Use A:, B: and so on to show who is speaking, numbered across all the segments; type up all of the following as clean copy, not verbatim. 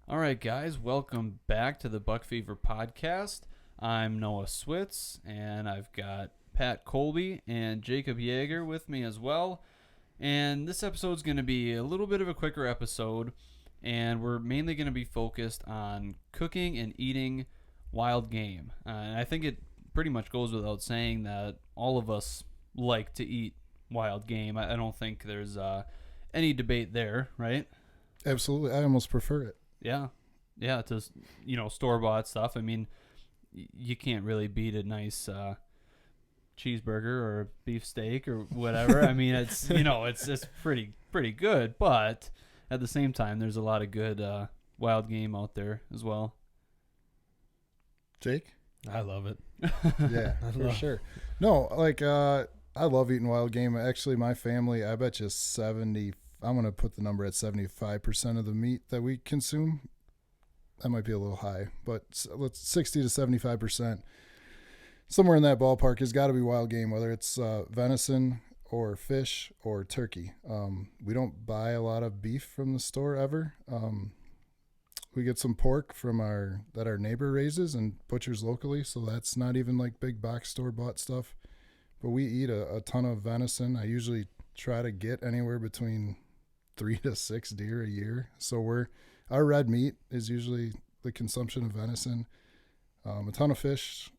A: All right, guys, welcome back to the Buck Fever podcast. I'm Noah Switz, and I've got Pat Kolbe and Jacob Yeager with me as well. And this episode is going to be a little bit of a quicker episode, and we're mainly going to be focused on cooking and eating wild game. And I think it pretty much goes without saying that all of us like to eat wild game. I don't think there's any debate there, right?
B: Absolutely. I almost prefer it.
A: Yeah, to store bought stuff. I mean, you can't really beat a nice cheeseburger or beef steak or whatever. I mean, it's it's pretty good, but at the same time, there's a lot of good wild game out there as well.
B: Jake?
C: I love it.
B: Yeah, for sure. No, I love eating wild game. Actually, my family, I bet you I'm going to put the number at 75% of the meat that we consume. That might be a little high, but let's 60 to 75%. Somewhere in that ballpark has got to be wild game, whether it's venison or fish or turkey. We don't buy a lot of beef from the store ever. We get some pork that our neighbor raises and butchers locally, so that's not even like big box store bought stuff. But we eat a ton of venison. I usually try to get anywhere between 3 to 6 deer a year. So our red meat is usually the consumption of venison, a ton of fish,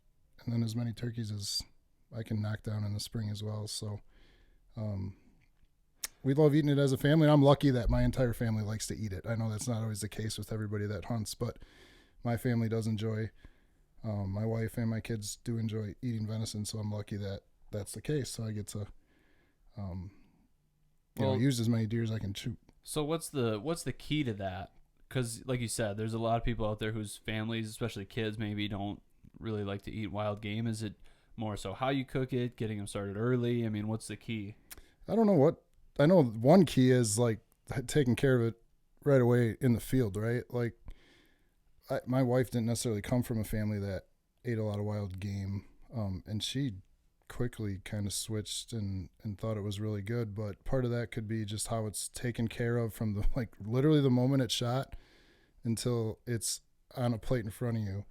B: and then as many turkeys as I can knock down in the spring as well. So we love eating it as a family. I'm lucky that my entire family likes to eat it. I know that's not always the case with everybody that hunts, but my family does enjoy, my wife and my kids do enjoy eating venison, so I'm lucky that that's the case. So I get to use as many deer as I can shoot.
A: So what's the key to that? Because like you said, there's a lot of people out there whose families, especially kids, maybe don't really like to eat wild game. Is it more so how you cook it, getting them started early? I mean, what's the key?
B: I don't know I know one key is like taking care of it right away in the field, right? Like my wife didn't necessarily come from a family that ate a lot of wild game, and she quickly kind of switched and thought it was really good. But part of that could be just how it's taken care of from literally the moment it's shot until it's on a plate in front of you.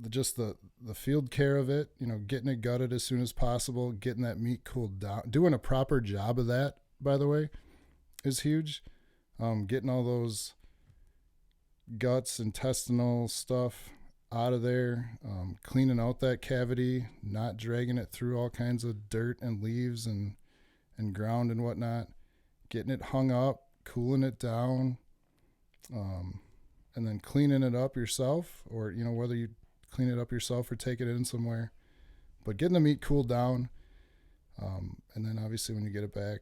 B: Just the field care of it, getting it gutted as soon as possible, getting that meat cooled down, doing a proper job of that, by the way, is huge. Getting all those guts, intestinal stuff out of there, cleaning out that cavity, not dragging it through all kinds of dirt and leaves and ground and whatnot, getting it hung up, cooling it down, and then cleaning it up yourself, or whether you clean it up yourself or take it in somewhere, but getting the meat cooled down, and then obviously when you get it back,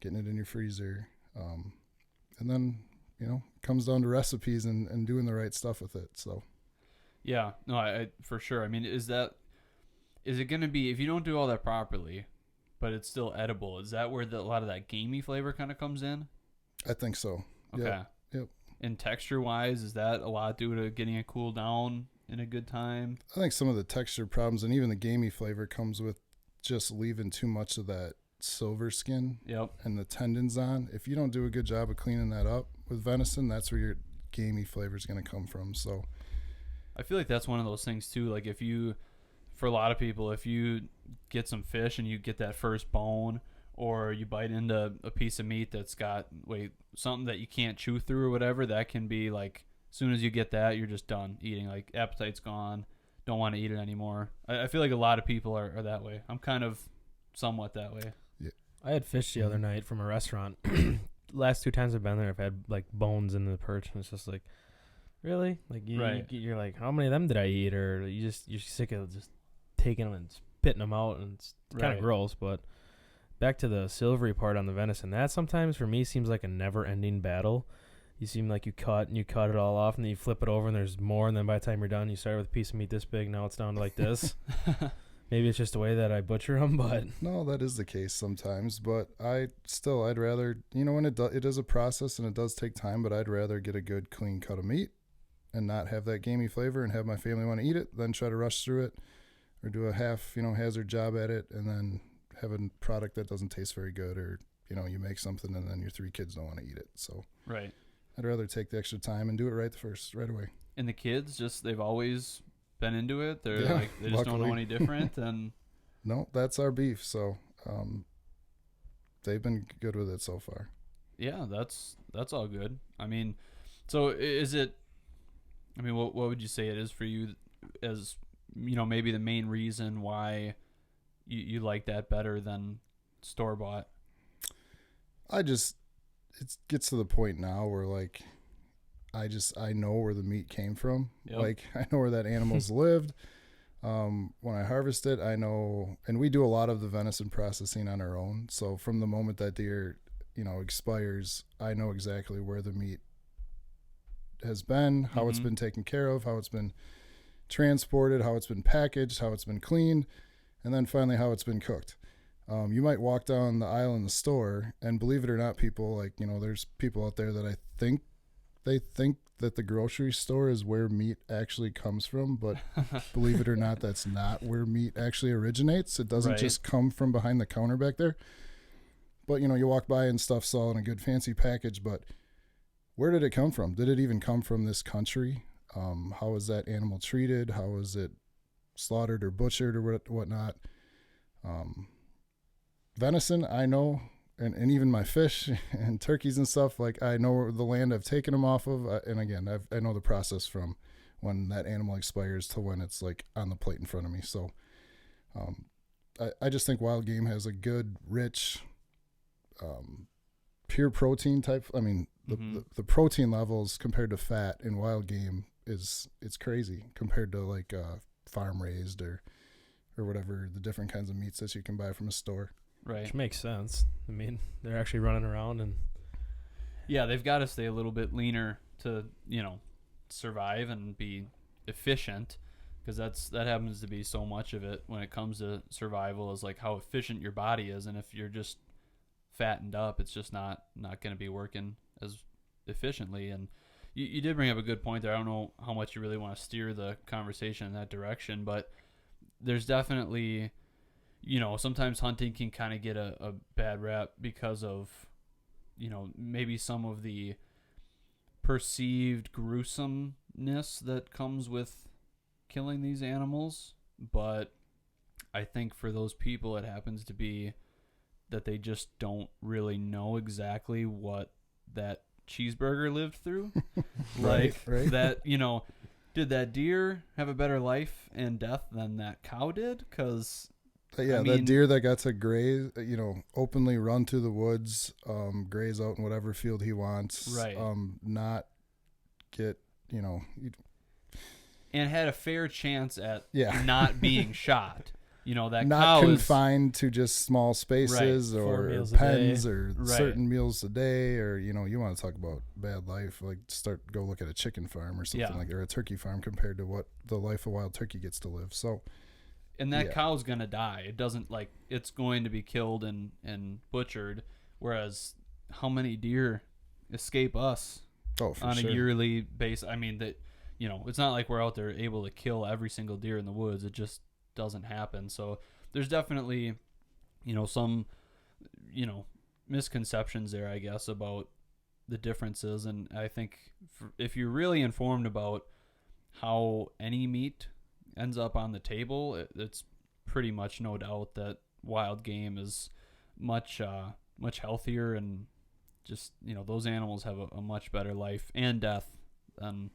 B: getting it in your freezer, and then comes down to recipes and doing the right stuff with it. So
A: Yeah, no, I for sure. I mean, is it going to be, if you don't do all that properly, but it's still edible, is that where a lot of that gamey flavor kind of comes in?
B: I think so.
A: Okay.
B: Yep.
A: And texture-wise, is that a lot due to getting it cooled down in a good time?
B: I think some of the texture problems and even the gamey flavor comes with just leaving too much of that silver skin and the tendons on. If you don't do a good job of cleaning that up with venison, that's where your gamey flavor is going to come from. So
A: I feel like that's one of those things too. Like for a lot of people, if you get some fish and you get that first bone, or you bite into a piece of meat that's got something that you can't chew through or whatever, that can be like, as soon as you get that, you're just done eating. Like, appetite's gone, don't want to eat it anymore. I feel like a lot of people are that way. I'm kind of somewhat that way.
B: Yeah.
C: I had fish the other night from a restaurant. Last 2 times I've been there, I've had like bones in the perch, and it's just like, really? Like you're like, how many of them did I eat? Or you're sick of just taking them and spitting them out, and it's kind of gross. But back to the silvery part on the venison, that sometimes for me seems like a never-ending battle. You seem like you cut it all off, and then you flip it over, and there's more, and then by the time you're done, you start with a piece of meat this big, now it's down to like this. Maybe it's just the way that I butcher them, but
B: no, that is the case sometimes. But I'd rather, when it is a process and it does take time, but I'd rather get a good clean cut of meat and not have that gamey flavor and have my family want to eat it, then try to rush through it or do a half, hazard job at it, and then have a product that doesn't taste very good, or you make something and then your 3 kids don't want to eat it. So
A: right.
B: I'd rather take the extra time and do it right away.
A: And the kids, they've always been into it. They're
B: Yeah,
A: like, they just don't know
B: luckily.
A: any different. And
B: No, that's our beef. So they've been good with it so far.
A: yeah, that's all good. I mean, so is it, I mean, what would you say it is for you as, maybe the main reason why you like that better than store-bought?
B: It gets to the point now where like, I know where the meat came from.
A: Yep.
B: Like I know where that animal's lived. When I harvest it, I know, and we do a lot of the venison processing on our own. So from the moment that deer, expires, I know exactly where the meat has been, how it's been taken care of, how it's been transported, how it's been packaged, how it's been cleaned, and then finally how it's been cooked. You might walk down the aisle in the store, and believe it or not, people there's people out there that they think that the grocery store is where meat actually comes from, but believe it or not, that's not where meat actually originates. It doesn't just come from behind the counter back there. But, you walk by and stuff's all in a good fancy package, but where did it come from? Did it even come from this country? How was that animal treated? How was it slaughtered or butchered or whatnot? Venison, I know, and even my fish and turkeys and stuff, like I know the land I've taken them off of. And again, I know the process from when that animal expires to when it's like on the plate in front of me. So I just think wild game has a good, rich, pure protein type. I mean, the protein levels compared to fat in wild game it's crazy compared to like farm raised or whatever the different kinds of meats that you can buy from a store.
A: Right.
C: Which makes sense. I mean, they're actually running around and
A: Yeah, they've got to stay a little bit leaner to, survive and be efficient, because that happens to be so much of it when it comes to survival, is like how efficient your body is. And if you're just fattened up, it's just not going to be working as efficiently. And you did bring up a good point there. I don't know how much you really want to steer the conversation in that direction, but there's definitely, sometimes hunting can kind of get a bad rap because of, maybe some of the perceived gruesomeness that comes with killing these animals. But I think for those people, it happens to be that they just don't really know exactly what that cheeseburger lived through.
B: Right.
A: That, did that deer have a better life and death than that cow did? Because
B: that deer that got to graze, openly run through the woods, graze out in whatever field he wants,
A: right?
B: Not get,
A: and had a fair chance at
B: not
A: being shot. That
B: not
A: cow
B: confined to just small spaces or pens or certain meals a day, or you want to talk about bad life, like go look at a chicken farm or something like, or a turkey farm compared to what the life a wild turkey gets to live. So.
A: And that cow's going to die. It doesn't it's going to be killed and butchered. Whereas how many deer escape us on a yearly basis? I mean, it's not like we're out there able to kill every single deer in the woods. It just doesn't happen. So there's definitely, some, misconceptions there, I guess, about the differences. And I think if you're really informed about how any meat ends up on the table, it's pretty much no doubt that wild game is much healthier, and just those animals have a much better life and death than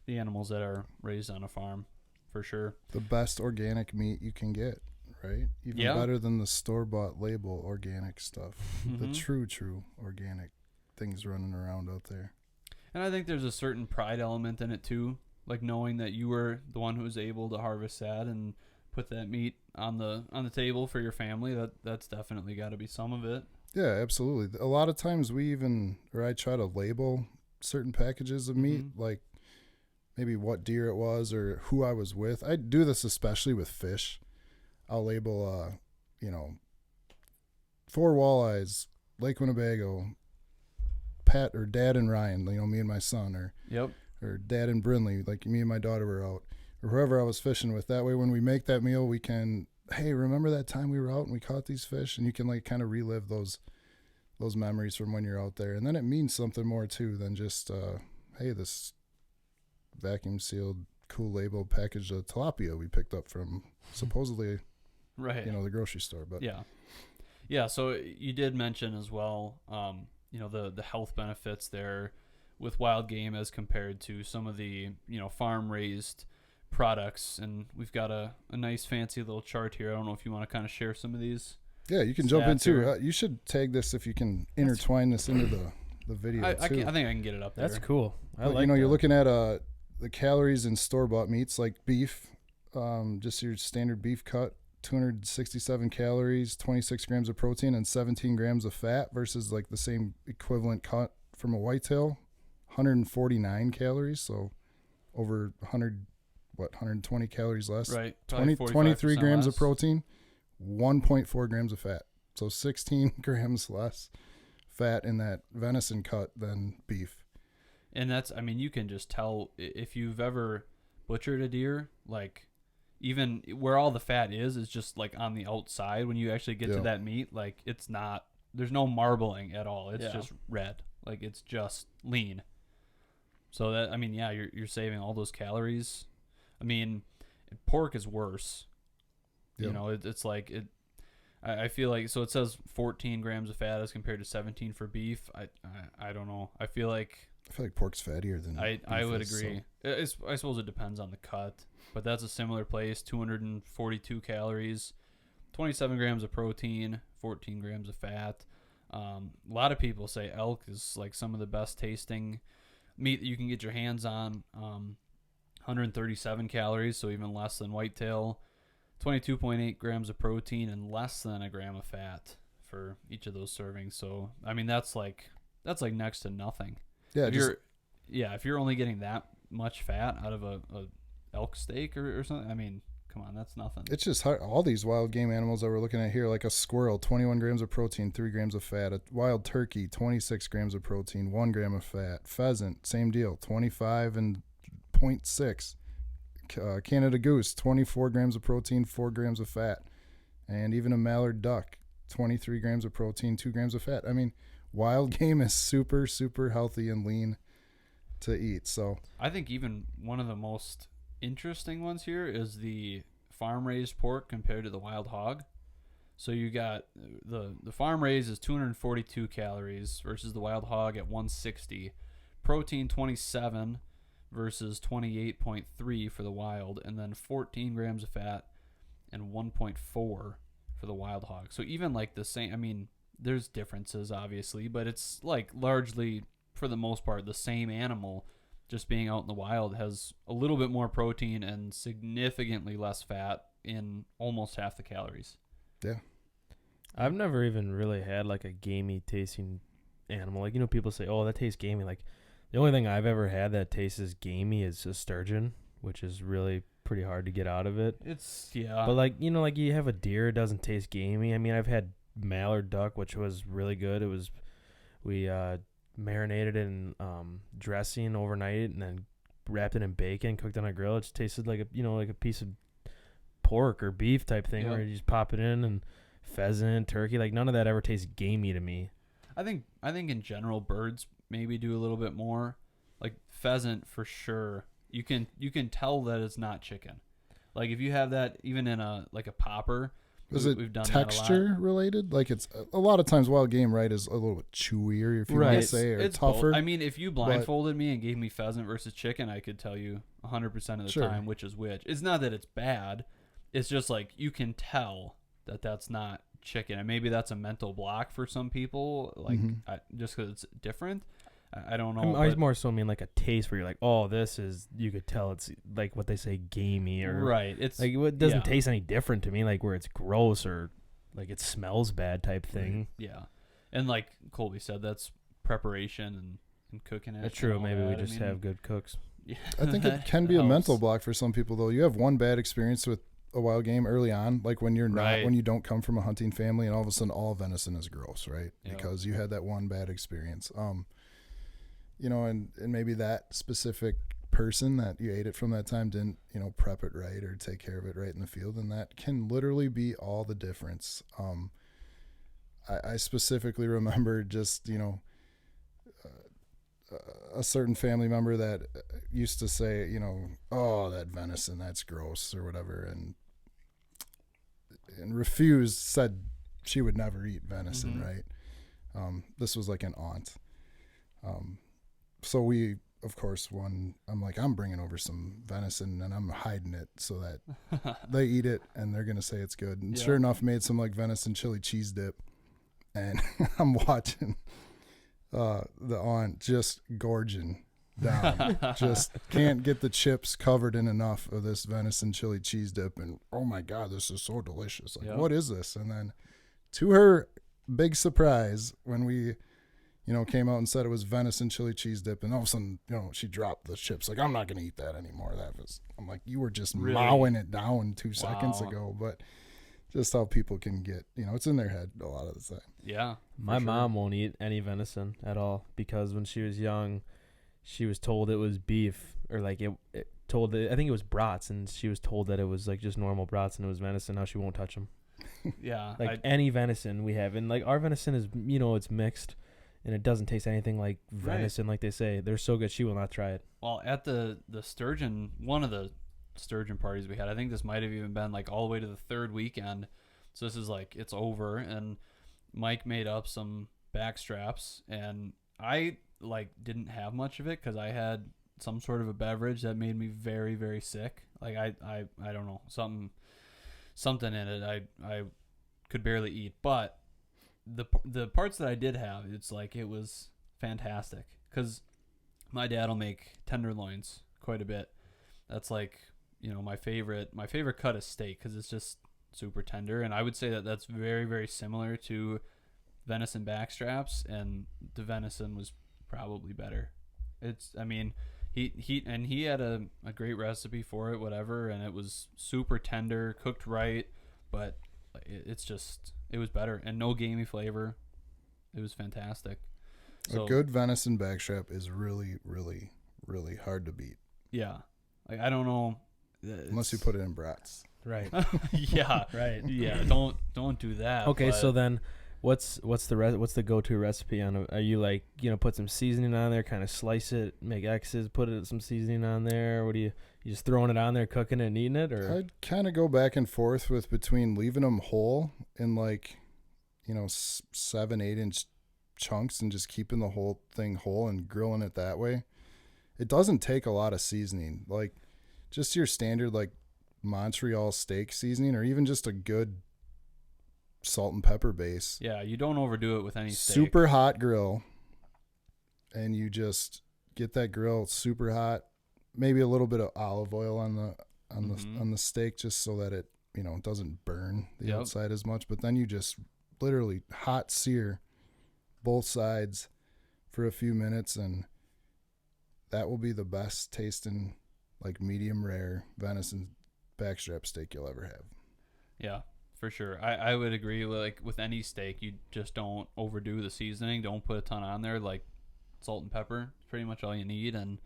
A: the animals that are raised on a farm, for sure.
B: The best organic meat you can get, right? Even better than the store-bought label organic stuff. The true organic things running around out there.
A: And I think there's a certain pride element in it too. Like knowing that you were the one who was able to harvest that and put that meat on the table for your family, that's definitely got to be some of it.
B: Yeah, absolutely. A lot of times I try to label certain packages of meat, like maybe what deer it was or who I was with. I do this especially with fish. I'll label, 4 walleyes, Lake Winnebago, Pat or Dad and Ryan, me and my son, or Dad and Brinley, like me and my daughter were out, or whoever I was fishing with. That way, when we make that meal, we can, hey, remember that time we were out and we caught these fish? And you can kind of relive those those memories from when you're out there. And then it means something more too than just, hey, this vacuum sealed, cool label package of tilapia we picked up from supposedly,
A: right,
B: the grocery store. But
A: yeah. So you did mention as well, the health benefits there with wild game as compared to some of the farm raised products, and we've got a nice fancy little chart here. I don't know if you want to kind of share some of these.
B: Yeah, you can jump into. You should tag this if you can intertwine this into the video.
A: I think I can get it up there.
C: That's cool.
B: You're looking at the calories in store-bought meats like beef, just your standard beef cut, 267 calories, 26 grams of protein, and 17 grams of fat versus like the same equivalent cut from a whitetail, 149 calories, so over 120 calories less.
A: Right.
B: 23 grams
A: less.
B: of protein, 1.4 grams of fat. So 16 grams less fat in that venison cut than beef.
A: And that's, you can just tell if you've ever butchered a deer, like even where all the fat is just like on the outside. When you actually get to that meat, like it's not, there's no marbling at all. It's just red. Like it's just lean. So that, you're saving all those calories. Pork is worse. Yep. It's like it. I feel like, so it says 14 grams of fat as compared to 17 for beef. I don't know. I feel like
B: pork's fattier than beef.
A: I would agree. So. I suppose it depends on the cut, but that's a similar place. 242 calories, 27 grams of protein, 14 grams of fat. A lot of people say elk is like some of the best tasting meat that you can get your hands on. 137 calories, so even less than whitetail. 22.8 grams of protein and less than a gram of fat for each of those servings. So that's like next to nothing.
B: Yeah,
A: if you're only getting that much fat out of a elk steak or something, come on, that's nothing.
B: It's just hard. All these wild game animals that we're looking at here, like a squirrel, 21 grams of protein, 3 grams of fat. A wild turkey, 26 grams of protein, 1 gram of fat. Pheasant, same deal, 25 and 0.6. Canada goose, 24 grams of protein, 4 grams of fat. And even a mallard duck, 23 grams of protein, 2 grams of fat. Wild game is super, super healthy and lean to eat. So
A: I think even one of the most interesting ones here is the farm raised pork compared to the wild hog. So you got the farm raised is 242 calories versus the wild hog at 160. Protein 27 versus 28.3 for the wild, and then 14 grams of fat and 1.4 for the wild hog. So even like the same, there's differences obviously, but it's like largely for the most part the same animal, just being out in the wild has a little bit more protein and significantly less fat in almost half the calories.
B: Yeah.
C: I've never even really had like a gamey tasting animal. Like, people say, oh, that tastes gamey. Like the only thing I've ever had that tastes gamey is a sturgeon, which is really pretty hard to get out of it. But like, like you have a deer, it doesn't taste gamey. I've had mallard duck, which was really good. We marinated it in dressing overnight and then wrapped it in bacon, cooked on a grill. It just tasted like a piece of pork or beef type thing, where you just pop it in. And pheasant, turkey, like none of that ever tastes gamey to me.
A: I think in general birds maybe do a little bit more. Like pheasant for sure, you can tell that it's not chicken. Like if you have that even in a popper.
B: Is it texture related? Like it's a lot of times wild game, right, is a little bit chewier, if you want to say, or
A: it's
B: tougher.
A: Both. If you blindfolded me and gave me pheasant versus chicken, I could tell you 100% of the time which is which. It's not that it's bad. It's just like you can tell that that's not chicken. And maybe that's a mental block for some people, like just because it's different. I don't know.
C: I more so mean like a taste where you're like, oh, this is, you could tell it's like what they say, gamey, or
A: right. It's
C: like it doesn't taste any different to me, like where it's gross or like it smells bad type thing.
A: Yeah, and like Kolbe said, that's preparation and cooking it.
C: That's true. Maybe we just have good cooks.
A: Yeah,
B: I think it can be a mental block for some people though. You have one bad experience with a wild game early on, like when you're not, when you don't come from a hunting family, and all of a sudden all venison is gross, right? Yep. Because you had that one bad experience. And maybe that specific person that you ate it from that time didn't, prep it right or take care of it right in the field. And that can literally be all the difference. I specifically remember just, a certain family member that used to say, oh, that venison, that's gross or whatever. And refused, said she would never eat venison. Right. This was like an aunt. So we, of course, I'm like, I'm bringing over some venison and I'm hiding it so that they eat it and they're going to say it's good. And sure enough, made some like venison chili cheese dip. And I'm watching the aunt just gorging down. Just can't get the chips covered in enough of this venison chili cheese dip. And, oh, my God, this is so delicious. Like, what is this? And then to her big surprise, when we came out and said it was venison chili cheese dip, and all of a sudden, she dropped the chips. Like, I'm not going to eat that anymore. I'm like, you were just mowing it down 2 seconds ago. But just how people can get, it's in their head a lot of the time.
A: Yeah.
C: My mom won't eat any venison at all because when she was young, she was told it was beef, or like I think it was brats, and she was told that it was like just normal brats and it was venison. Now she won't touch them.
A: Yeah.
C: Like any venison we have. And like our venison is, it's mixed. And it doesn't taste anything like venison, like they say. They're so good, she will not try it.
A: Well, at the sturgeon, one of the sturgeon parties we had, I think this might have even been like all the way to the third weekend. So this is like, it's over. And Mike made up some back straps. And I like didn't have much of it because I had some sort of a beverage that made me very, very sick. Like I don't know, something in it I could barely eat. But the parts that I did have, it's like it was fantastic because my dad will make tenderloins quite a bit. That's like, my favorite cut is steak because it's just super tender, and I would say that that's very, very similar to venison backstraps, and the venison was probably better. He had a great recipe for it, whatever, and it was super tender, cooked right, but it was better and no gamey flavor. It was fantastic. So,
B: a good venison backstrap is really, really, really hard to beat.
A: Yeah. Like, I don't know.
B: Unless you put it in brats.
C: Right.
A: Yeah.
C: Right.
A: Yeah. Don't do that.
C: Okay. So then what's the go-to recipe on it? Are you like, put some seasoning on there, kind of slice it, make X's, put some seasoning on there? What do you just throwing it on there, cooking it and eating it? Or
B: I'd kind of go back and forth between leaving them whole in like, 7-8 inch chunks and just keeping the whole thing whole and grilling it that way. It doesn't take a lot of seasoning, like just your standard like Montreal steak seasoning, or even just a good salt and pepper base.
A: Yeah, you don't overdo it with any steak.
B: Super hot grill, and you just get that grill super hot. Maybe a little bit of olive oil on the steak, just so that it doesn't burn the outside as much. But then you just literally hot sear both sides for a few minutes, and that will be the best tasting like medium rare venison backstrap steak you'll ever have.
A: Yeah, for sure. I would agree. With any steak, you just don't overdo the seasoning. Don't put a ton on there. Like salt and pepper is pretty much all you need. And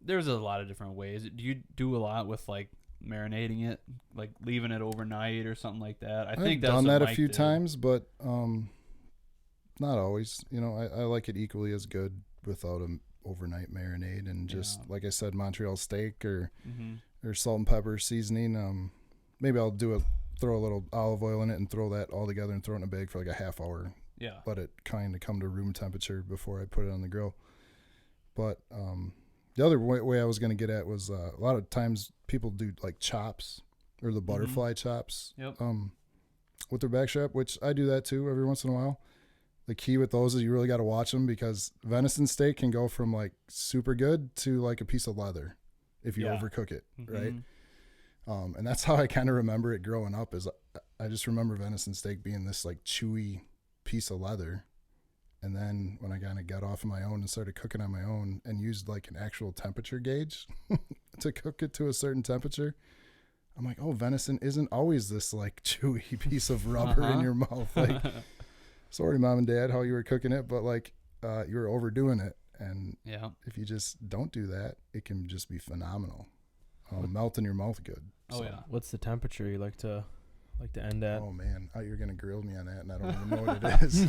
A: there's a lot of different ways. Do you do a lot with like marinating it, like leaving it overnight or something like that?
B: I've done that a few times, but not always. I like it equally as good without an overnight marinade, and just like I said, Montreal steak or salt and pepper seasoning. Maybe I'll throw a little olive oil in it and throw that all together and throw it in a bag for like a half hour.
A: Yeah.
B: Let it kind of come to room temperature before I put it on the grill. But the other way I was going to get at was a lot of times people do like chops or the butterfly chops with their backstrap, which I do that too every once in a while. The key with those is you really got to watch them, because venison steak can go from like super good to like a piece of leather if you overcook it, right? And that's how I kind of remember it growing up. Is I just remember venison steak being this like chewy piece of leather. And then when I kind of got off on my own and started cooking on my own and used like an actual temperature gauge to cook it to a certain temperature, I'm like, oh, venison isn't always this like chewy piece of rubber in your mouth. Like, sorry, Mom and Dad, how you were cooking it, but like you were overdoing it. And if you just don't do that, it can just be phenomenal. Melt in your mouth good.
A: Oh, yeah.
C: What's the temperature you like to like to end at?
B: Oh man, you're gonna grill me on that, and I don't even know what it is.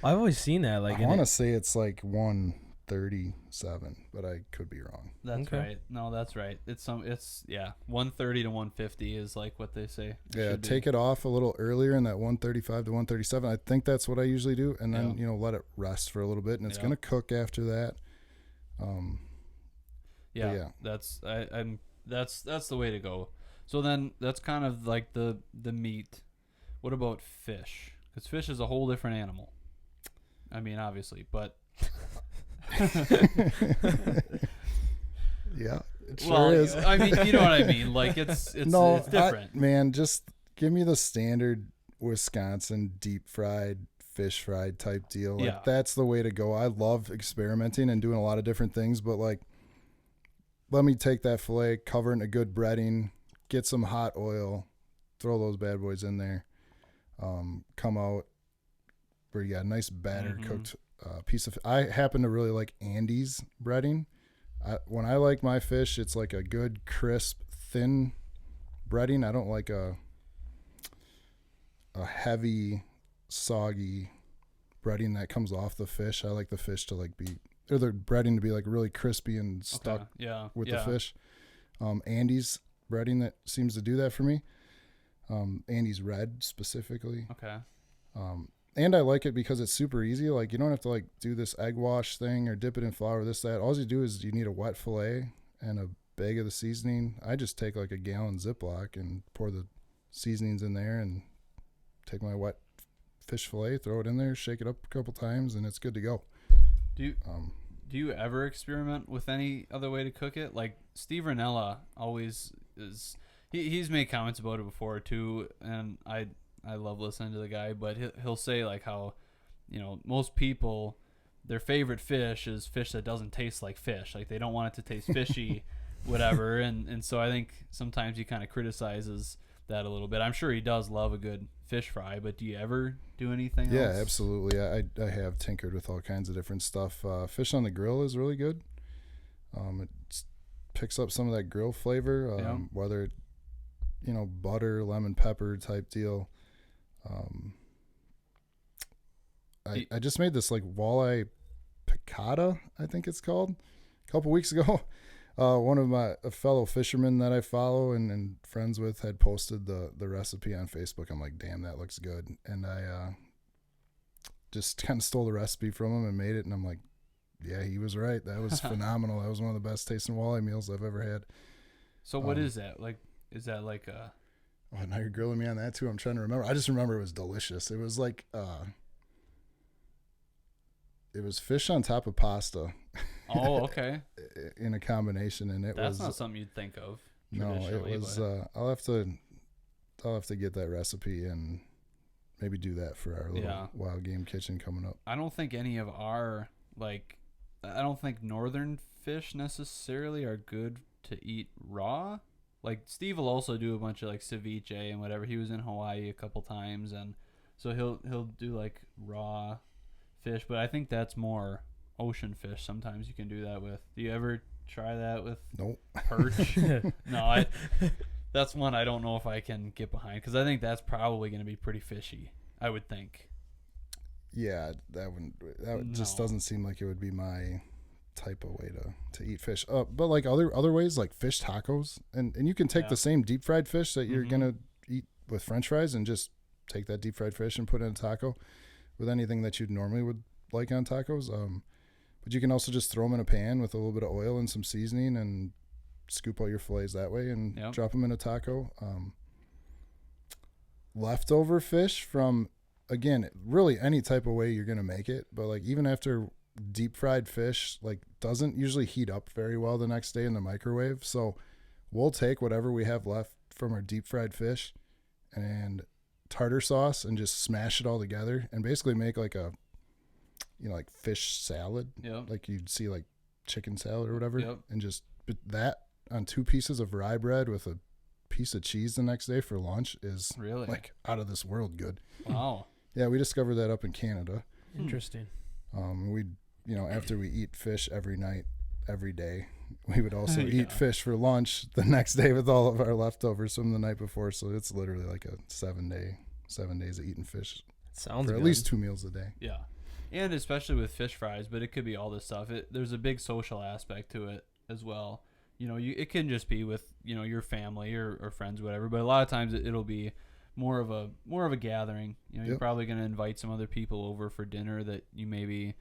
C: I've always seen that. Like
B: I want to say it's like 137, but I could be wrong.
A: That's right. No, that's right. It's 130 to 150 is like what they say.
B: Yeah, take it off a little earlier in that 135 to 137. I think that's what I usually do, and then let it rest for a little bit, and it's gonna cook after that.
A: That's the way to go. So then that's kind of like the meat. What about fish? Because fish is a whole different animal. I mean, obviously, but
B: yeah, it sure is.
A: I mean, you know what I mean. Like it's different.
B: Man, just give me the standard Wisconsin deep fried, fish fried type deal. Like that's the way to go. I love experimenting and doing a lot of different things, but like, let me take that filet, cover it in a good breading, get some hot oil, throw those bad boys in there, come out where you got a nice batter cooked piece of. I happen to really like Andy's breading. When I like my fish, it's like a good crisp thin breading. I don't like a heavy soggy breading that comes off the fish. I like the fish to like be, or the breading to be like really crispy and stuck with the fish. Andy's breading that seems to do that for me. Andy's red specifically.
A: Okay.
B: And I like it because it's super easy. Like you don't have to like do this egg wash thing or dip it in flour, this, that. All you do is you need a wet filet and a bag of the seasoning. I just take like a gallon Ziploc and pour the seasonings in there and take my wet fish filet, throw it in there, shake it up a couple times, and it's good to go.
A: Do you ever experiment with any other way to cook it? Like Steve Ranella always is. He's made comments about it before too, and I love listening to the guy. But he'll say like how, most people, their favorite fish is fish that doesn't taste like fish. Like they don't want it to taste fishy, whatever. And so I think sometimes he kind of criticizes that a little bit. I'm sure he does love a good fish fry, but do you ever do anything else?
B: Yeah, absolutely. I have tinkered with all kinds of different stuff. Fish on the grill is really good. It picks up some of that grill flavor, whether it, butter, lemon pepper type deal. I just made this like walleye piccata, I think it's called, a couple weeks ago. One of a fellow fishermen that I follow and friends with had posted the recipe on Facebook. I'm like, damn, that looks good. And I just kind of stole the recipe from him and made it. And I'm like, yeah, he was right. That was phenomenal. That was one of the best tasting walleye meals I've ever had. So
A: what is that? Like, is that like a...
B: Oh, now you're grilling me on that too. I'm trying to remember. I just remember it was delicious. It was like, it was fish on top of pasta.
A: Oh, okay.
B: In a combination, and
A: that's not something you'd think of.
B: No, it was. I'll have to get that recipe and maybe do that for our little Wildgame Kitchen coming up.
A: I don't think any of our I don't think northern fish necessarily are good to eat raw. Like Steve will also do a bunch of like ceviche and whatever. He was in Hawaii a couple times, and so he'll do like raw fish. But I think that's more ocean fish. Sometimes you can do that with. Do you ever try that with perch? No, that's one I don't know if I can get behind because I think that's probably going to be pretty fishy. I would think.
B: Yeah, that just doesn't seem like it would be my type of way to eat fish. But like other ways, like fish tacos, and you can take the same deep fried fish that you're gonna eat with French fries and just take that deep fried fish and put it in a taco with anything that you normally would like on tacos. But you can also just throw them in a pan with a little bit of oil and some seasoning and scoop out your fillets that way and drop them in a taco. Leftover fish from, again, really any type of way you're gonna make it, but like even after deep fried fish like doesn't usually heat up very well the next day in the microwave, so we'll take whatever we have left from our deep fried fish and tartar sauce and just smash it all together and basically make like a like fish salad, like you'd see like chicken salad or whatever, and just put that on 2 pieces of rye bread with a piece of cheese the next day for lunch is
A: really
B: like out of this world good.
A: Wow.
B: Yeah, we discovered that up in Canada.
C: Interesting.
B: We after we eat fish every night, every day. We would also eat fish for lunch the next day with all of our leftovers from the night before. So it's literally like a 7 days of eating fish.
C: Sounds
B: for
C: good.
B: At least 2 meals a day.
A: Yeah. And especially with fish fries, but it could be all this stuff. There's a big social aspect to it as well. It can just be with, your family or friends, whatever. But a lot of times it'll be more of a gathering. You're probably going to invite some other people over for dinner that you maybe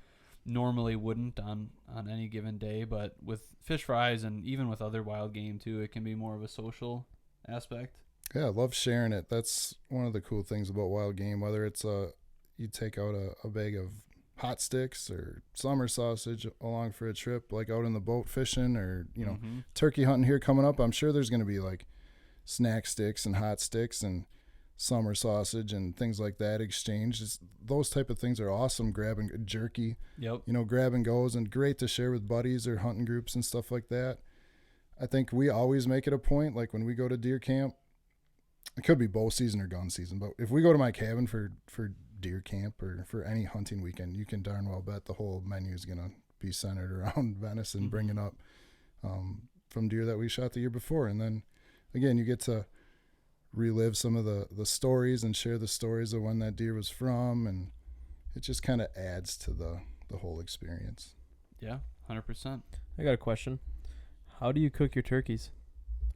A: normally wouldn't on any given day. But with fish fries and even with other wild game too, it can be more of a social aspect.
B: Yeah, I love sharing it. That's one of the cool things about wild game, whether it's you take out a bag of hot sticks or summer sausage along for a trip, like out in the boat fishing or, turkey hunting here coming up. I'm sure there's going to be like snack sticks and hot sticks and summer sausage and things like that exchanged. Those type of things are awesome. Grabbing jerky, grab and goes, and great to share with buddies or hunting groups and stuff like that. I think we always make it a point, like when we go to deer camp, it could be bow season or gun season, but if we go to my cabin for deer camp or for any hunting weekend, you can darn well bet the whole menu is going to be centered around venison, bringing up from deer that we shot the year before. And then again, you get to relive some of the stories and share the stories of when that deer was from, and it just kind of adds to the whole experience.
A: Yeah, 100%.
C: I got a question. How do you cook your turkeys,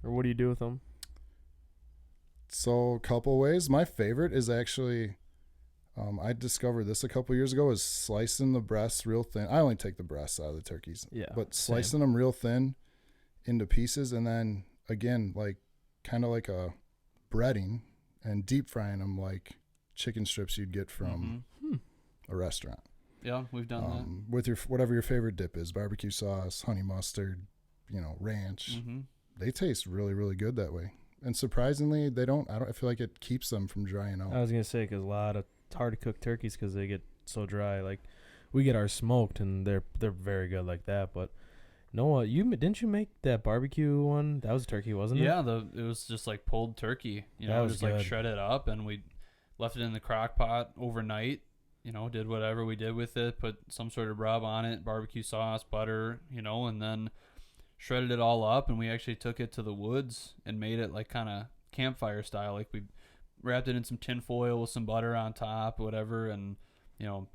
C: or what do you do with them?
B: So a couple ways. My favorite is actually, I discovered this a couple years ago, is slicing the breasts real thin. I only take the breasts out of the turkeys, but slicing them real thin into pieces, and then again, like kind of like a breading and deep frying them like chicken strips you'd get from a restaurant.
A: Yeah, we've done that.
B: With your whatever your favorite dip is, barbecue sauce, honey mustard, ranch. They taste really, really good that way. And surprisingly, I feel like it keeps them from drying out.
C: I was going to say, because it's hard to cook turkeys because they get so dry. Like, we get ours smoked, and they're very good like that. But Noah, didn't you make that barbecue one? That was turkey, wasn't it?
A: Yeah, it was just like pulled turkey.
C: That was
A: just
C: good.
A: Like shredded up, and we left it in the crock pot overnight. Did whatever we did with it, put some sort of rub on it, barbecue sauce, butter, and then shredded it all up, and we actually took it to the woods and made it like kind of campfire style. Like we wrapped it in some tin foil with some butter on top, whatever, and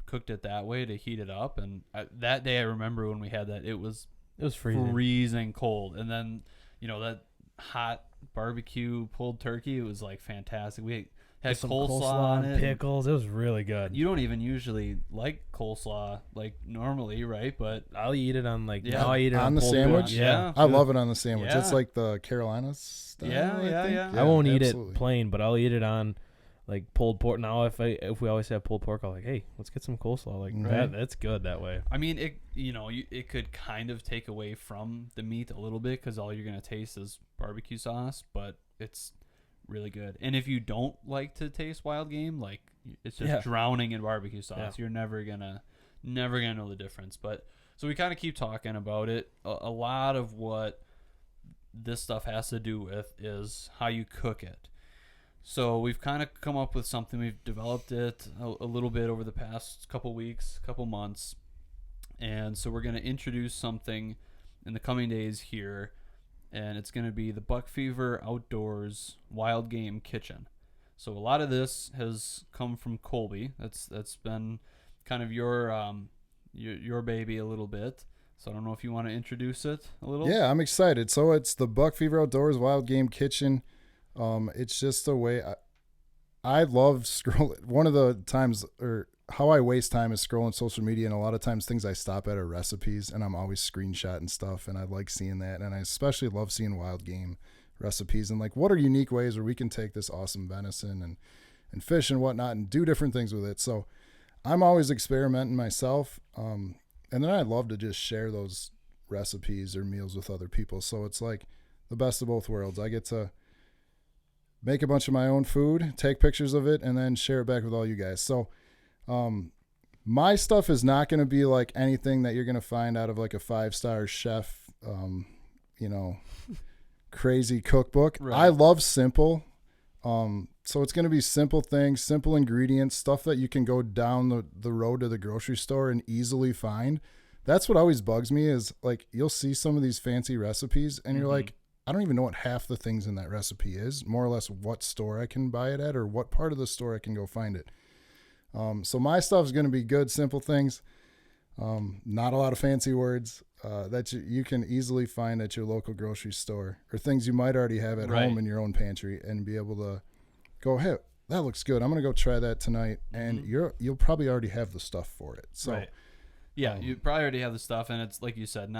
A: cooked it that way to heat it up. And that day, I remember when we had that, it was freezing cold, and then that hot barbecue pulled turkey, it was like fantastic. We had
C: some
A: coleslaw on it,
C: pickles. It was really good.
A: You don't even usually like coleslaw like normally, right? But
C: I'll eat it on now I eat it
B: on the sandwich.
C: Yeah,
B: I love it on the sandwich.
A: Yeah.
B: It's like the Carolina style.
A: Yeah.
C: I won't eat it plain, but I'll eat it on like pulled pork. Now if we always have pulled pork, I'll like, hey, let's get some coleslaw. Like that's good that way.
A: I mean, it could kind of take away from the meat a little bit because all you're gonna taste is barbecue sauce, but it's really good. And if you don't like to taste wild game, like it's just drowning in barbecue sauce.
C: Yeah.
A: You're never gonna know the difference. But so we kind of keep talking about it. A lot of what this stuff has to do with is how you cook it. So we've kind of come up with something. We've developed it a little bit over the past couple weeks, couple months. And so we're going to introduce something in the coming days here, and it's going to be the Buck Fever Outdoors Wildgame Kitchen. So a lot of this has come from Kolbe. That's been kind of your baby a little bit. So I don't know if you want to introduce it a little.
B: Yeah, I'm excited. So it's the Buck Fever Outdoors Wildgame Kitchen. It's just a way I love scrolling. One of the times, or how I waste time, is scrolling social media, and a lot of times things I stop at are recipes, and I'm always screenshotting stuff, and I like seeing that, and I especially love seeing wild game recipes and like what are unique ways where we can take this awesome venison and fish and whatnot and do different things with it. So I'm always experimenting myself, and then I love to just share those recipes or meals with other people. So it's like the best of both worlds. I get to make a bunch of my own food, take pictures of it, and then share it back with all you guys. So my stuff is not going to be like anything that you're going to find out of like a 5-star chef, crazy cookbook. Right. I love simple. So it's going to be simple things, simple ingredients, stuff that you can go down the road to the grocery store and easily find That's what always bugs me is like you'll see some of these fancy recipes and you're like, I don't even know what half the things in that recipe is, more or less what store I can buy it at or what part of the store I can go find it. So my stuff is going to be good, simple things. Not a lot of fancy words that you can easily find at your local grocery store or things you might already have at home in your own pantry and be able to go, hey, that looks good. I'm going to go try that tonight. And you'll probably already have the stuff for it. So,
A: yeah, you probably already have the stuff. And it's like you said,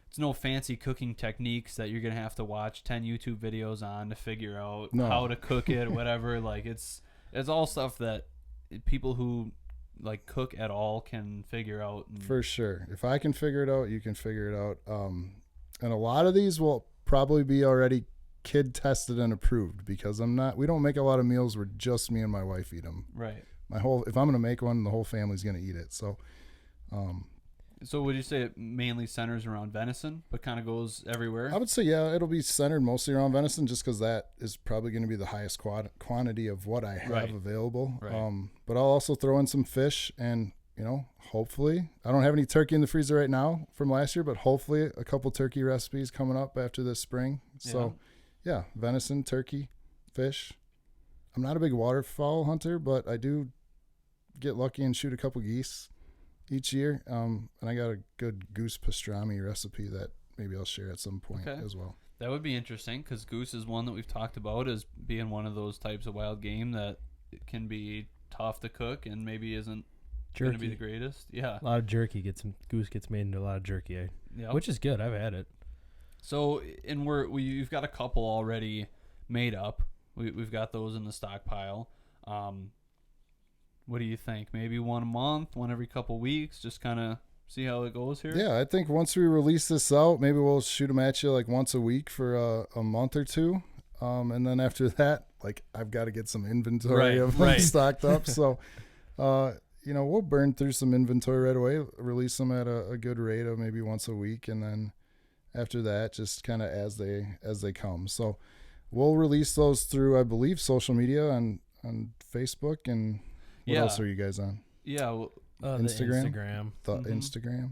A: it's no fancy cooking techniques that you're going to have to watch 10 YouTube videos on to figure out how to cook it, whatever. Like it's all stuff that people who like cook at all can figure out.
B: For sure. If I can figure it out, you can figure it out. And a lot of these will probably be already kid tested and approved because we don't make a lot of meals where just me and my wife eat them.
A: Right.
B: If I'm going to make one, the whole family's going to eat it. So,
A: so would you say it mainly centers around venison, but kind of goes everywhere?
B: I would say, yeah, it'll be centered mostly around venison just because that is probably going to be the highest quantity of what I have available.
A: Right.
B: But I'll also throw in some fish and, hopefully, I don't have any turkey in the freezer right now from last year, but hopefully a couple turkey recipes coming up after this spring. So, yeah, venison, turkey, fish. I'm not a big waterfowl hunter, but I do get lucky and shoot a couple geese each year. And I got a good goose pastrami recipe that maybe I'll share at some point as well.
A: That would be interesting because goose is one that we've talked about as being one of those types of wild game that can be tough to cook and maybe isn't going to be the greatest. Yeah.
C: A lot of jerky goose gets made into a lot of jerky, which is good. I've had it.
A: So, and we've got a couple already made up. We've got those in the stockpile. What do you think? Maybe one a month, one every couple weeks, just kind of see how it goes here?
B: Yeah, I think once we release this out, maybe we'll shoot them at you like once a week for a month or two. And then after that, like I've got to get some inventory of them stocked up. So, we'll burn through some inventory right away, release them at a good rate of maybe once a week. And then after that, just kind of as they come. So we'll release those through, I believe, social media on Facebook. And what else are you guys on?
A: Yeah. Well,
B: Instagram. Instagram.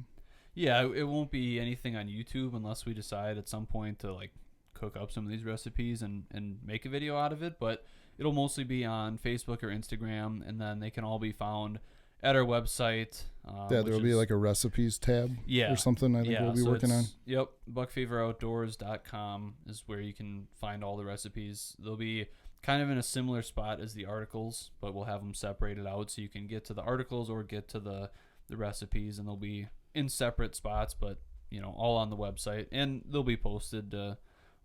A: Yeah, it won't be anything on YouTube unless we decide at some point to like cook up some of these recipes and make a video out of it. But it'll mostly be on Facebook or Instagram, and then they can all be found at our website.
B: There will be like a recipes tab or something I think we'll be working on.
A: Yep, buckfeveroutdoors.com is where you can find all the recipes. They'll be kind of in a similar spot as the articles, but we'll have them separated out so you can get to the articles or get to the recipes, and they'll be in separate spots, but all on the website, and they'll be posted to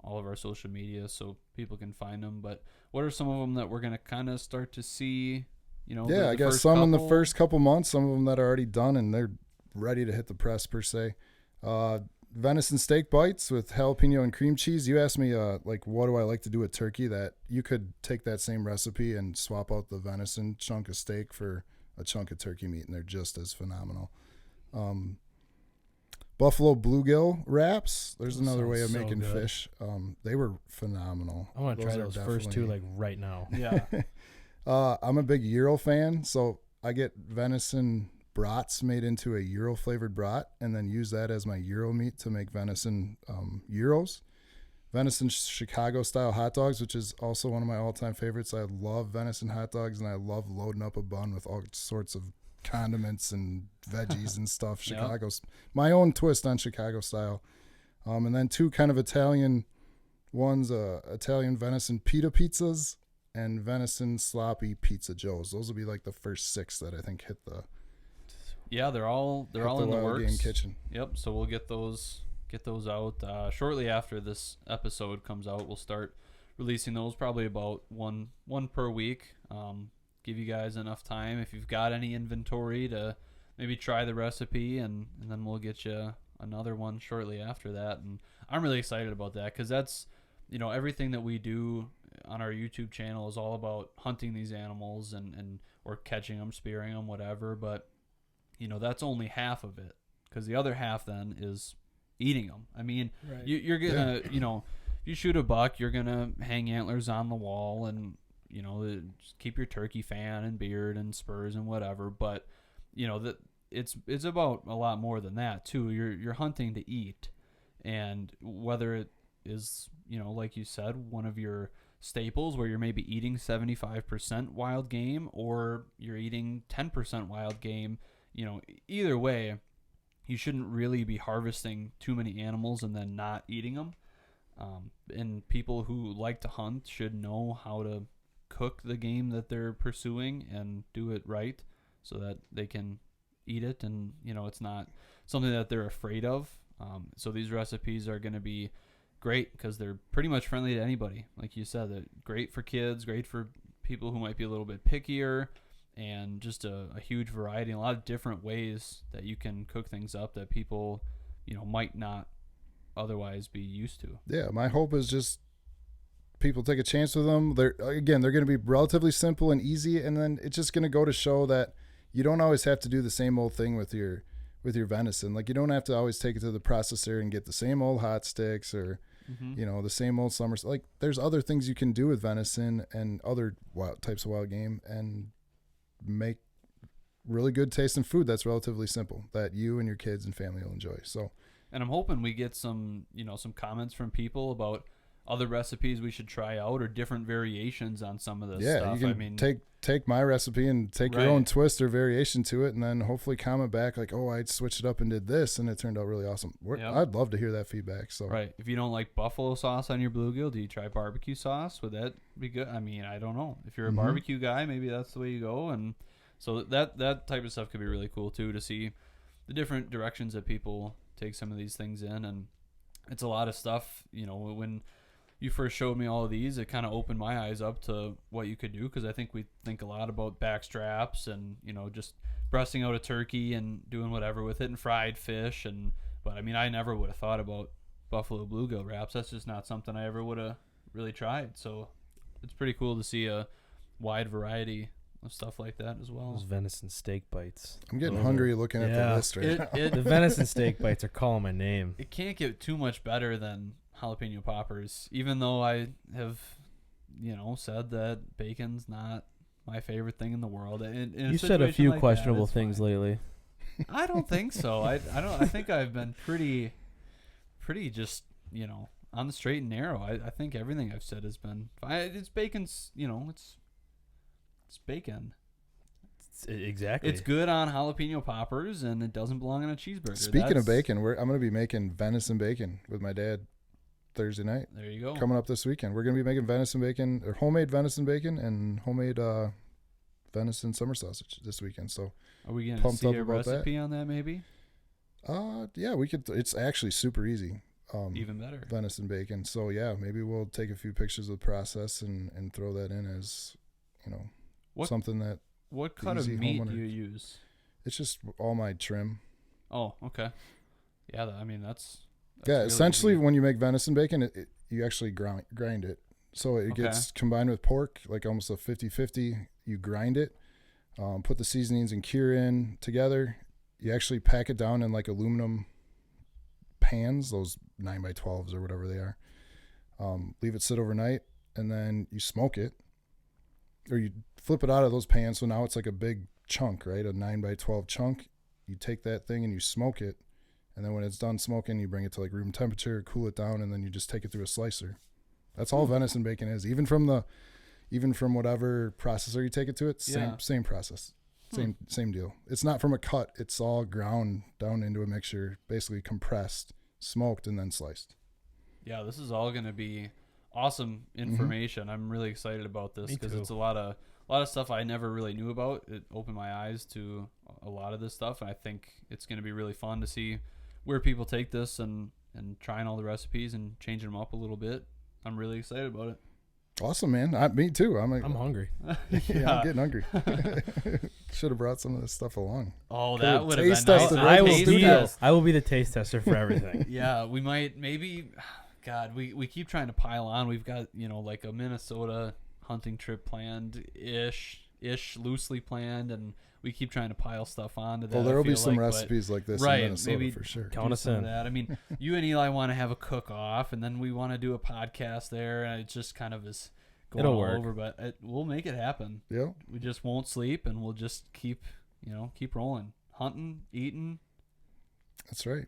A: all of our social media so people can find them. But what are some of them that we're going to kind of start to see?
B: I guess some in the first couple months, some of them that are already done and they're ready to hit the press per se. Venison steak bites with jalapeno and cream cheese. You asked me, what do I like to do with turkey? That you could take that same recipe and swap out the venison chunk of steak for a chunk of turkey meat, and they're just as phenomenal. Buffalo bluegill wraps. There's another way of making fish. They were phenomenal.
C: I want to try those first two like right now.
A: Yeah.
B: I'm a big gyro fan, so I get venison brats made into a gyro flavored brat and then use that as my gyro meat to make venison gyros. Venison Chicago style hot dogs, which is also one of my all-time favorites. I love venison hot dogs, and I love loading up a bun with all sorts of condiments and veggies and stuff. Chicago's my own twist on Chicago style. And then two kind of Italian ones, Italian venison pita pizzas and venison sloppy pizza joes. Those will be like the first 6 that I think hit the.
A: Yeah, they're all in the works.
B: Wildgame Kitchen.
A: Yep. So we'll get those out shortly after this episode comes out. We'll start releasing those, probably about one per week. Give you guys enough time if you've got any inventory to maybe try the recipe, and then we'll get you another one shortly after that. And I'm really excited about that because that's everything that we do on our YouTube channel is all about hunting these animals and or catching them, spearing them, whatever. But that's only half of it, because the other half then is eating them. I mean, you're gonna if you shoot a buck, you're gonna hang antlers on the wall and just keep your turkey fan and beard and spurs and whatever. But it's about a lot more than that too. You're hunting to eat, and whether it is, like you said, one of your staples where you're maybe eating 75% wild game, or you're eating 10% wild game, either way, you shouldn't really be harvesting too many animals and then not eating them. And people who like to hunt should know how to cook the game that they're pursuing and do it right so that they can eat it, and it's not something that they're afraid of. So these recipes are going to be great because they're pretty much friendly to anybody. Like you said, they're great for kids, great for people who might be a little bit pickier, and just a huge variety, a lot of different ways that you can cook things up that people might not otherwise be used to.
B: Yeah, my hope is just people take a chance with them. They're going to be relatively simple and easy, and then it's just going to go to show that you don't always have to do the same old thing with your venison. Like, you don't have to always take it to the processor and get the same old hot sticks or the same old summers. Like, there's other things you can do with venison and other types of wild game and make really good tasting food that's relatively simple that you and your kids and family will enjoy. So,
A: and I'm hoping we get some comments from people about other recipes we should try out or different variations on some of this stuff.
B: You can take my recipe and take your own twist or variation to it, and then hopefully comment back like, oh, I switched it up and did this, and it turned out really awesome. I'd love to hear that feedback. So
A: if you don't like buffalo sauce on your bluegill, do you try barbecue sauce? Would that be good? I mean, I don't know. If you're a barbecue guy, maybe that's the way you go. And so that type of stuff could be really cool too, to see the different directions that people take some of these things in. And it's a lot of stuff. When you first showed me all of these, it kind of opened my eyes up to what you could do, because I think we think a lot about back straps and just breasting out a turkey and doing whatever with it, and fried fish, but I mean, I never would have thought about buffalo bluegill wraps. That's just not something I ever would have really tried. So it's pretty cool to see a wide variety of stuff like that as well.
C: Those venison steak bites.
B: I'm getting hungry looking at the list right now.
C: The venison steak bites are calling my name.
A: It can't get too much better than jalapeno poppers, even though I have said that bacon's not my favorite thing in the world.
C: You said a few questionable things lately.
A: I don't think so. I think I've been pretty just on the straight and narrow. I think everything I've said has been fine. It's bacon's it's bacon.
C: Exactly.
A: It's good on jalapeno poppers, and it doesn't belong on a cheeseburger.
B: Speaking of bacon, I'm going to be making venison bacon with my dad Thursday night.
A: There you go.
B: Coming up this weekend. We're going to be making venison bacon, or homemade venison bacon, and homemade venison summer sausage this weekend. So
A: are we going to see a recipe on that maybe?
B: Yeah, we could. It's actually super easy.
A: Even better.
B: Venison bacon. So yeah, maybe we'll take a few pictures of the process and throw that in as, something that.
A: What cut of meat do you use?
B: It's just all my trim.
A: Oh, okay. Yeah, that's
B: really essentially easy. When you make venison bacon, you actually grind it. So it gets combined with pork, like almost a 50-50. You grind it, put the seasonings and cure in together. You actually pack it down in like aluminum pans, those 9x12s or whatever they are. Leave it sit overnight, and then you smoke it. Or you flip it out of those pans, so now it's like a big chunk, right? A 9x12 chunk. You take that thing and you smoke it, and then when it's done smoking, you bring it to like room temperature, cool it down, and then you just take it through a slicer. That's all venison bacon is. Even from whatever processor you take it to, same process, same deal. It's not from a cut. It's all ground down into a mixture, basically compressed, smoked, and then sliced.
A: Yeah, this is all going to be awesome information. Mm-hmm. I'm really excited about this because it's a lot of stuff I never really knew about. It opened my eyes to a lot of this stuff, and I think it's going to be really fun to see where people take this and trying all the recipes and changing them up a little bit. I'm really excited about it.
B: Awesome, man. Me too. I'm
C: hungry.
B: Yeah, I'm getting hungry. Should have brought some of this stuff along.
A: Oh, that would have been nice.
C: I will be the taste tester for everything.
A: Yeah, we might maybe. God, we keep trying to pile on. We've got like a Minnesota hunting trip planned ish loosely planned, and we keep trying to pile stuff onto that.
B: Well, there will be some recipes like this in Minnesota
A: maybe
B: for sure.
C: Count us in.
A: That. I mean, you and Eli want to have a cook-off, and then we want to do a podcast there, and it just kind of is going all over. But we'll make it happen.
B: Yeah,
A: we just won't sleep, and we'll just keep rolling. hunting, eating.
B: That's right.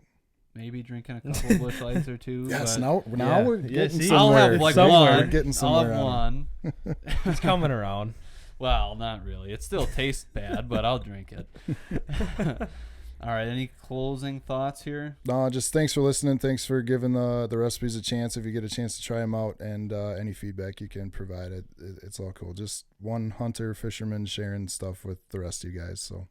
A: Maybe drinking a couple of Busch Lights or two.
B: Yes,
A: but
B: now we're getting
C: see?
B: somewhere.
A: I'll have like
C: Somewhere.
A: one.
B: We're getting somewhere.
A: I'll have one.
C: It's coming around.
A: Well, not really. It still tastes bad, but I'll drink it. All right. Any closing thoughts here?
B: No, just thanks for listening. Thanks for giving the recipes a chance. If you get a chance to try them out, and any feedback you can provide, it's all cool. Just one hunter, fisherman sharing stuff with the rest of you guys. So.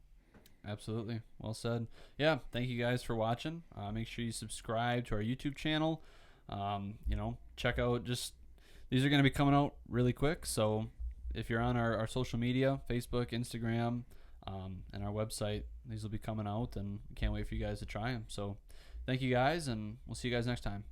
A: Absolutely. Well said. Yeah. Thank you guys for watching. Make sure you subscribe to our YouTube channel. Check out these are going to be coming out really quick. So if you're on our social media, Facebook, Instagram, and our website, these will be coming out, and can't wait for you guys to try them. So thank you guys, and we'll see you guys next time.